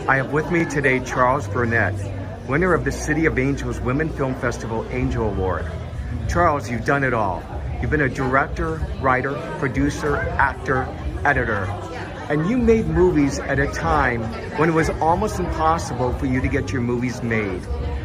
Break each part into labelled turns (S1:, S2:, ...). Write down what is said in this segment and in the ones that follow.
S1: I have with me today Charles Burnett, winner of the City of Angels Women Film Festival Angel Award. Charles, you've done it all. You've been a director, writer, producer, actor, editor, and you made movies at a time when it was almost impossible for you to get your movies made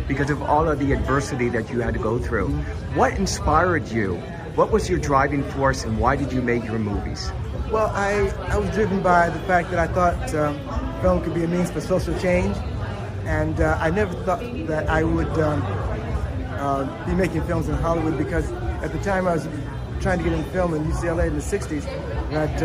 S1: because of all of the adversity that you had to go through. What inspired you? What was your driving force, and why did you make your movies?
S2: Well, I was driven by the fact that I thought film could be a means for social change, and I never thought that I would be making films in Hollywood, because at the time I was trying to get in film in UCLA in the 60s, that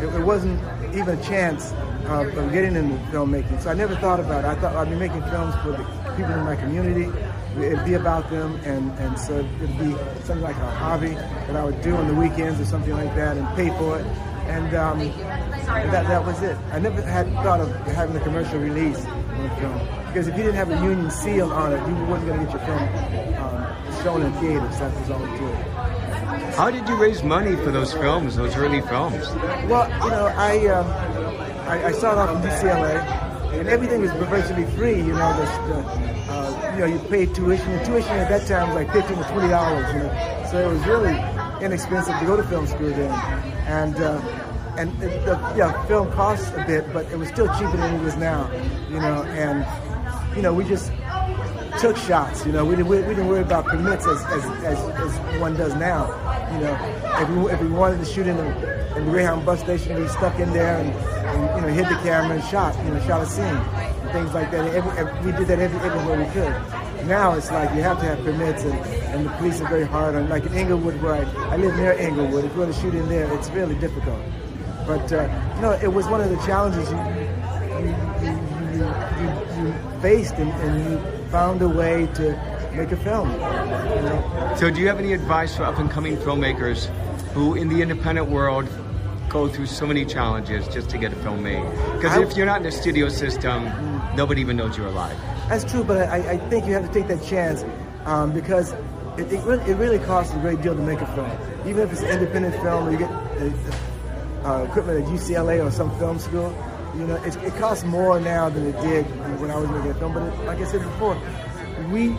S2: it wasn't even a chance of getting into filmmaking. So I never thought about it. I thought I'd be making films for the people in my community. It'd be about them, and so it'd be something like a hobby that I would do on the weekends or something like that and pay for it. And that was it. I never had thought of having a commercial release on a film, because if you didn't have a union seal on it, you weren't going to get your film shown in theaters. That was all it did.
S1: How did you raise money for those films, those early films?
S2: Well, you know, I started off in UCLA, and everything was virtually free. You know, you paid tuition. And tuition at that time was like $15 to $20. You know, so it was really inexpensive to go to film school then. And film costs a bit, but it was still cheaper than it is now. You know, and you know, we just took shots. You know, we didn't worry about permits as one does now. You know, if we wanted to shoot in the Greyhound bus station, we stuck in there and you know, hid the camera and shot a scene and things like that. We did that everywhere we could. Now it's like you have to have permits, and the police are very hard on. Like in Inglewood, where I live near Inglewood, if you want to shoot in there, it's really difficult. But no, it was one of the challenges you faced, and you found a way to make a film. You know?
S1: So do you have any advice for up-and-coming filmmakers who, in the independent world, go through so many challenges just to get a film made? Because if you're not in the studio system, nobody even knows you're alive. That's
S2: true, but I think you have to take that chance, because it really costs a great deal to make a film. Even if it's an independent film, or you get equipment at UCLA or some film school, you know, it costs more now than it did when I was making a film. But like I said before, we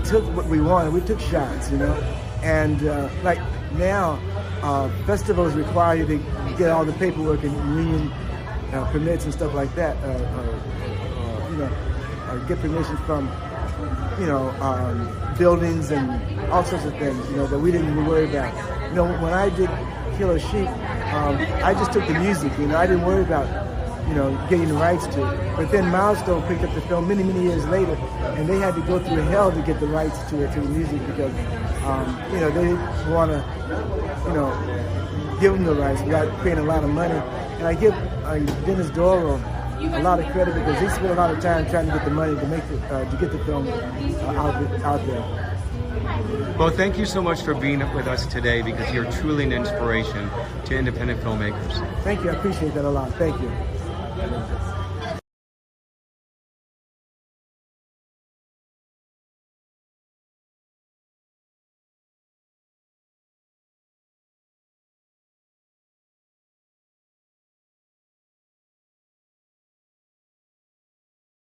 S2: took what we wanted. We took shots, you know, and like now, festivals require you to get all the paperwork and union permits and stuff like that. You know, get permission from, you know, buildings and all sorts of things, you know, that we didn't even worry about. You know, when I did Killer Sheep, I just took the music, you know, I didn't worry about, you know, getting the rights to it. But then Milestone picked up the film many years later, and they had to go through hell to get the rights to it, to the music, because, you know, they didn't want to, you know, give them the rights without paying a lot of money. And I give Dennis Doro a lot of credit, because he spent a lot of time trying to get the money to make to get the film out there.
S1: Well, thank you so much for being with us today, because you're truly an inspiration to independent filmmakers.
S2: Thank you. I appreciate that a lot. Thank you.